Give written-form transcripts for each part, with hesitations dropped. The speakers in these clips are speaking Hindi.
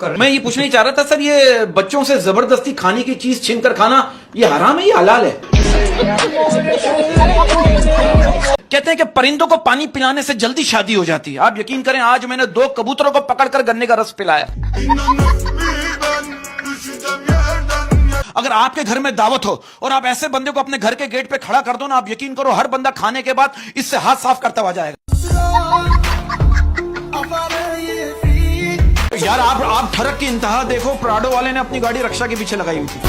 मैं ये पूछना ही चाह रहा था सर, ये बच्चों से जबरदस्ती खाने की चीज छीनकर खाना ये हराम है या हलाल है? कहते हैं कि परिंदों को पानी पिलाने से जल्दी शादी हो जाती है। आप यकीन करें, आज मैंने 2 कबूतरों को पकड़कर गन्ने का रस पिलाया। अगर आपके घर में दावत हो और आप ऐसे बंदे को अपने घर के गेट पे खड़ा कर दो ना, आप यकीन करो हर बंदा खाने के बाद इससे हाथ साफ करता हुआ जाएगा। यार आप ठरक की इंतहा देखो, प्राडो वाले ने अपनी गाड़ी रक्षा के पीछे लगाई हुई थी।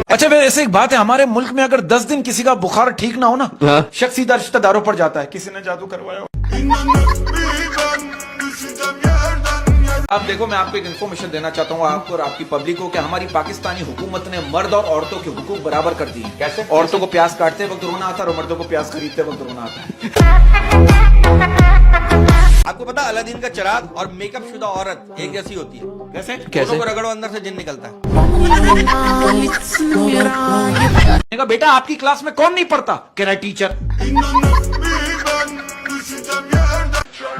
अच्छा वैसे एक बात है, हमारे मुल्क में अगर 10 दिन किसी का बुखार ठीक ना हो ना, शक सीधा रिश्तेदारों पर जाता है, किसी ने जादू करवाया हो। आप देखो, मैं आपको एक इन्फॉर्मेशन देना चाहता हूँ आपको और आपकी पब्लिक को कि हमारी पाकिस्तानी हुकूमत ने मर्द और औरतों के हुकूक बराबर कर दिए। कैसे? औरतों को प्याज काटते वक्त रोना आता है और मर्दों को प्याज खरीदते वक्त रोना आता है। आपको पता अलादीन का चिराग और मेकअप शुदा औरत एक जैसी होती है? कैसे? दोनों को रगड़ो, अंदर से जिन निकलता है। बेटा आपकी क्लास में कौन नहीं पढ़ता? कह रहा है टीचर।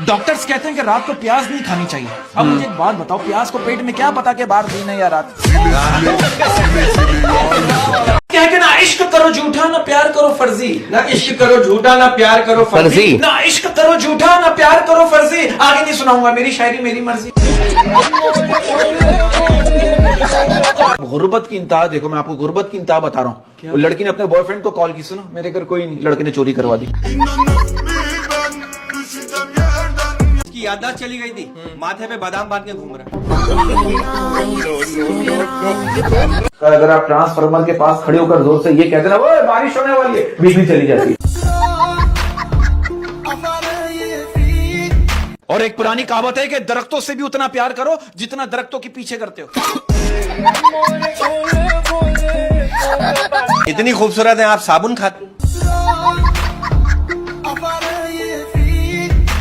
डॉक्टर्स कहते हैं कि रात को प्याज नहीं खानी चाहिए। अब मुझे एक बात बताओ, प्याज को पेट में क्या पता के बाहर दिन है या रात? क्या है कि ना इश्क करो झूठा, ना प्यार करो फर्जी। ना इश्क करो झूठा, ना प्यार करो फर्जी। ना इश्क करो झूठा, ना प्यार करो फर्जी। आगे नहीं सुनाऊंगा, मेरी शायरी मेरी मर्जी। गुर्बत की इंतहा देखो, मैं आपको गुर्बत की इंतहा बता रहा हूँ। लड़की ने अपने बॉयफ्रेंड को कॉल की, सुनो मेरे घर कोई नहीं, लड़के ने चोरी करवा दी। याददाश्त चली गई थी, माथे पे बादाम बांध के घूम रहा। अगर आप ट्रांसफार्मर के पास खड़े होकर जोर से ये कहते ना वो बारिश होने वाली है, बिजली चली जाती है। और एक पुरानी कहावत है कि दरख्तों से भी उतना प्यार करो जितना दरख्तों के पीछे करते हो। इतनी खूबसूरत है आप साबुन खाते।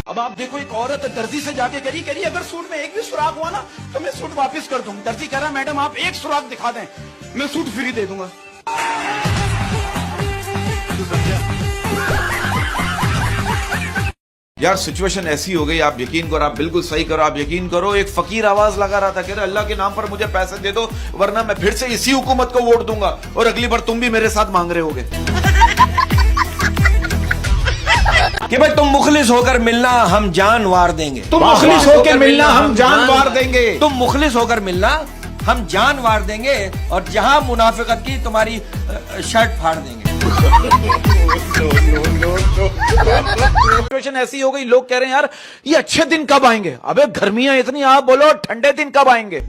अब आप देखो, एक औरत दर्जी से जाके करी अगर सूट में एक भी सुराख हुआ ना तो मैं सूट वापस कर दूंगा। दर्जी कह रहा मैडम आप एक सुराख दिखा दें, मैं सूट फ्री दे दूंगा। यार सिचुएशन ऐसी हो गई, आप यकीन करो, आप बिल्कुल सही करो, आप यकीन करो, एक फकीर आवाज लगा रहा था, कह रहा अल्लाह के नाम पर मुझे पैसे दे दो वरना मैं फिर से इसी हुकूमत को वोट दूंगा और अगली बार तुम भी मेरे साथ मांग रहे होगे। कि भाई तुम मुखलिस होकर मिलना हम जान वार देंगे। तुम मुखलिस होकर मिलना हम जान वार देंगे। तुम मुखलिस होकर मिलना हम जान वार देंगे और जहां मुनाफिकत की तुम्हारी शर्ट फाड़ देंगे। सिचुएशन ऐसी हो गई, लोग कह रहे हैं यार ये अच्छे दिन कब आएंगे? अबे गर्मियां इतनी, आप बोलो ठंडे दिन कब आएंगे?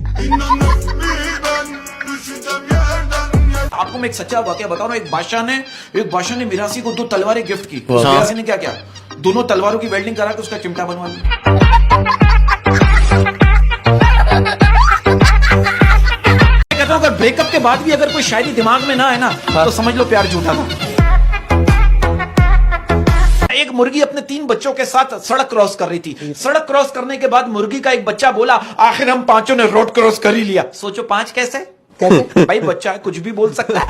आपको मैं एक सच्चा वाकया बताऊं ना, एक बादशाह ने मिरासी को 2 तलवारें गिफ्ट की। मिरासी ने क्या किया, दोनों तलवारों की वेल्डिंग करा के उसका चिमटा बनवा लिया। कहता हूं अगर ब्रेकअप के बाद भी अगर कोई शायरी दिमाग में ना है ना तो समझ लो प्यार झूठा था। एक मुर्गी अपने 3 बच्चों के साथ सड़क क्रॉस कर रही थी। सड़क क्रॉस करने के बाद मुर्गी का एक बच्चा बोला आखिर हम 5 ने रोड क्रॉस कर ही लिया। सोचो 5 कैसे? भाई बच्चा है, कुछ भी बोल सकता है।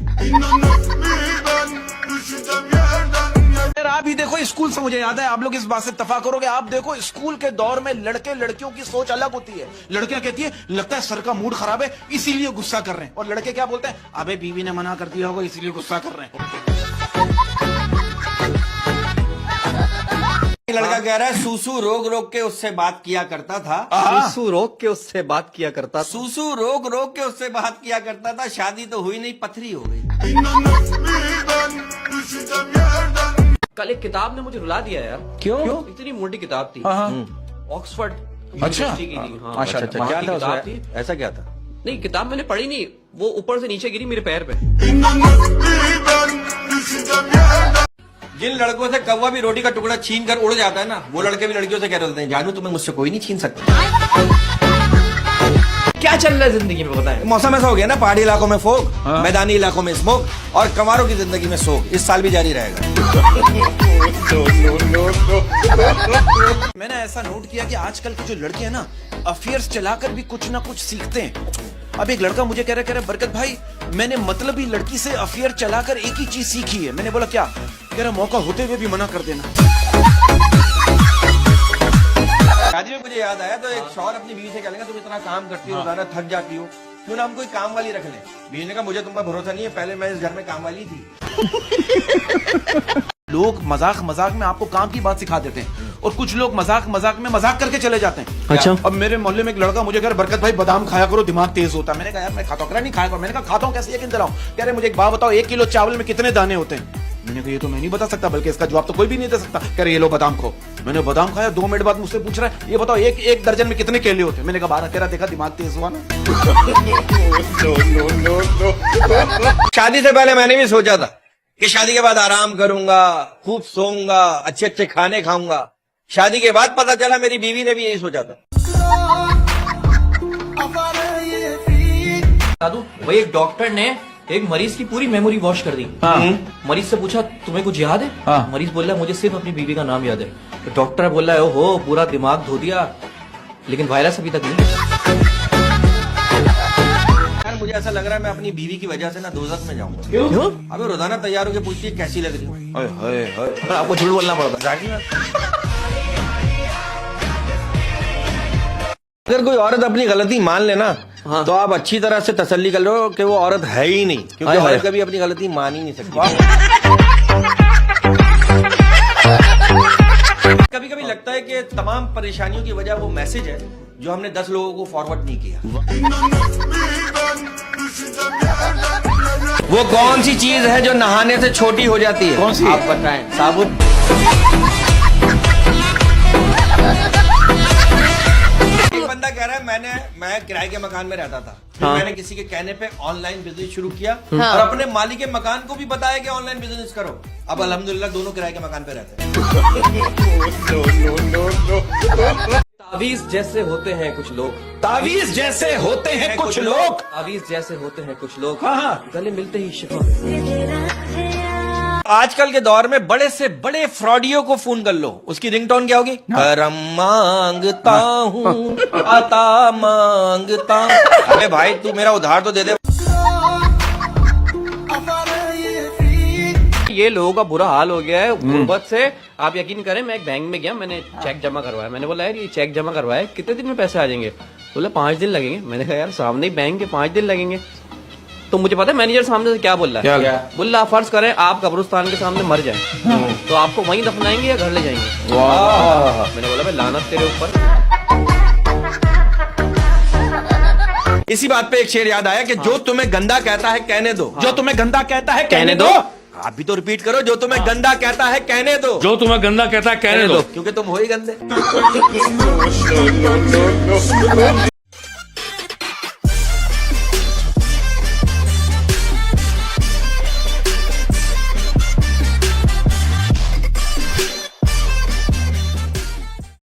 आप ही देखो स्कूल से, मुझे याद है आप लोग इस बात से इत्तेफाक करोगे, आप देखो स्कूल के दौर में लड़के लड़कियों की सोच अलग होती है। लड़कियां कहती है लगता है सर का मूड खराब है इसीलिए गुस्सा कर रहे हैं, और लड़के क्या बोलते हैं अबे बीवी ने मना कर दिया होगा इसीलिए गुस्सा कर रहे हैं। लड़का कह रहा है सूसू रोक रोक के उससे बात किया करता था। सूसू रोक के उससे बात किया करता था। सूसू रोक रोक के उससे बात किया करता था, शादी तो हुई नहीं पथरी हो गई। कल एक किताब ने मुझे रुला दिया यार। क्यों? इतनी मोटी किताब थी, ऑक्सफोर्ड अच्छा यूनिवर्सिटी की थी। हाँ, अच्छा, क्या था किताब थी? ऐसा क्या था? नहीं किताब मैंने पढ़ी नहीं, वो ऊपर से नीचे गिरी मेरे पैर पे। जिन लड़कों से कौवा भी रोटी का टुकड़ा छीन कर उड़ जाता है ना, वो लड़के भी लड़कियों से कह रहे होते हैं जानू तुम्हें मुझसे कोई नहीं छीन सकता। क्या चल रहा है जिंदगी में बताएं? मौसम ऐसा हो गया ना, पहाड़ी इलाकों में फोग, मैदानी इलाकों में स्मोक और कमारों की जिंदगी में सोग। इस साल भी जारी रहेगा। मैंने ऐसा नोट किया कि आजकल की जो लड़के हैं ना अफेयर्स चलाकर भी कुछ ना कुछ सीखते हैं। अब एक लड़का मुझे कह रहा बरकत भाई मैंने मतलबी लड़की से अफेयर चलाकर एक ही चीज सीखी है। मैंने बोला क्या? कह रहा मौका होते हुए भी मना कर देना। में मुझे याद आया तो एक शौहर अपनी बीवी से कह लेगा तुम इतना काम करती हो रोजाना थक जाती हो क्यों ना हम कोई काम वाली रख लें। बीवी ने कहा मुझे तुम पर भरोसा नहीं है, पहले मैं इस घर में काम वाली थी। लोग मजाक मजाक में आपको काम की बात सिखा देते हैं और कुछ लोग मजाक मजाक में मजाक करके चले जाते हैं। अच्छा। अब मेरे मोहल्ले में एक लड़का मुझे कह रहा बरकत भाई बादाम खाया करो दिमाग तेज होता है। मैंने कहा यार मैं खाता हूं, नहीं खाया करो। मैंने कहा खाता हूं कैसे यकीन दिलाऊं। कह रहे मुझे एक बात बताओ 1 किलो चावल में कितने दाने होते हैं। मैंने कहा ये तो मैं नहीं बता सकता, बल्कि इसका जवाब तो कोई भी नहीं दे सकता। कह रहे ये लो बादाम खाओ। मैंने बादाम खाया, 2 मिनट बाद मुझसे पूछ रहा है ये बताओ एक दर्जन में कितने केले होते हैं। मैंने कहा 12 13। देखा दिमाग तेज हुआ ना। शादी से पहले मैंने भी सोचा था कि शादी के बाद आराम करूंगा, खूब सोऊंगा, अच्छे अच्छे खाने खाऊंगा। शादी के बाद पता चला मेरी बीवी ने भी यही सोचा था। दादू वही एक डॉक्टर ने एक मरीज की पूरी मेमोरी वॉश कर दी। मरीज से पूछा तुम्हें कुछ याद है? मरीज बोल रहा है मुझे सिर्फ अपनी बीवी का नाम याद है। तो डॉक्टर बोल रहा है ओहो पूरा दिमाग धो दिया, लेकिन वायरस अभी तक नहीं। यार मुझे ऐसा लग रहा है मैं अपनी बीवी की वजह से ना दोजख में जाऊंगा। क्यों? अबे रोजाना तैयार होकर पूछती है कैसी लग रही हूँ। आपको झूठ बोलना पड़ता है। अगर कोई औरत अपनी गलती मान लेना हाँ। तो आप अच्छी तरह से तसल्ली कर लो कि वो औरत है ही नहीं, क्योंकि हाय हाय। औरत कभी अपनी गलती मान ही नहीं सकती। कभी कभी लगता है कि तमाम परेशानियों की वजह वो मैसेज है जो हमने 10 लोगों को फॉरवर्ड नहीं किया। वो कौन सी चीज है जो नहाने से छोटी हो जाती है? कौन सी? आप बताएं। साबुन। एक बंदा कह रहा है मैं किराए के मकान में रहता था, फिर मैंने किसी के कहने पे ऑनलाइन बिजनेस शुरू किया और अपने मालिक के मकान को भी बताया कि ऑनलाइन बिजनेस करो। अब अल्हम्दुलिल्लाह दोनों किराए के मकान पे रहते हैं। तावीज जैसे होते हैं कुछ लोग, तावीज जैसे होते हैं कुछ लोग। तावीज जैसे होते हैं कुछ लोग, हाँ। गले मिलते ही शिफा। आजकल के दौर में बड़े से बड़े फ्रॉडियों को फोन कर लो, उसकी रिंगटोन क्या होगी? करम मांगता हूँ, आता मांगता हूँ। अरे भाई तू मेरा उधार तो दे दे। ये लोगों का बुरा हाल हो गया है गुर्बत से। आप यकीन करें मैं एक बैंक में गया, मैंने चेक जमा करवाया। मैंने बोला यार ये चेक जमा करवाया कितने दिन में पैसे आ जाएंगे? बोला 5 दिन लगेंगे। मैंने कहा यार सामने ही बैंक के 5 दिन लगेंगे। तो मुझे पता है मैनेजर सामने से क्या बोल रहा है। क्या? बोल रहा फर्ज करें आप कब्रिस्तान के सामने मर जाएं, तो आपको वहीं दफनाएंगे या घर ले जाएंगे? मैंने बोला भाई लानत तेरे ऊपर। इसी बात पे एक शेर याद आया कि जो तुम्हें गंदा कहता है कहने दो। जो तुम्हें गंदा कहता है कहने दो। आप भी तो रिपीट करो, जो तुम्हें गंदा कहता है कहने दो। जो तुम्हें गंदा कहता है कहने दो। क्योंकि तुम हो ही गंदे।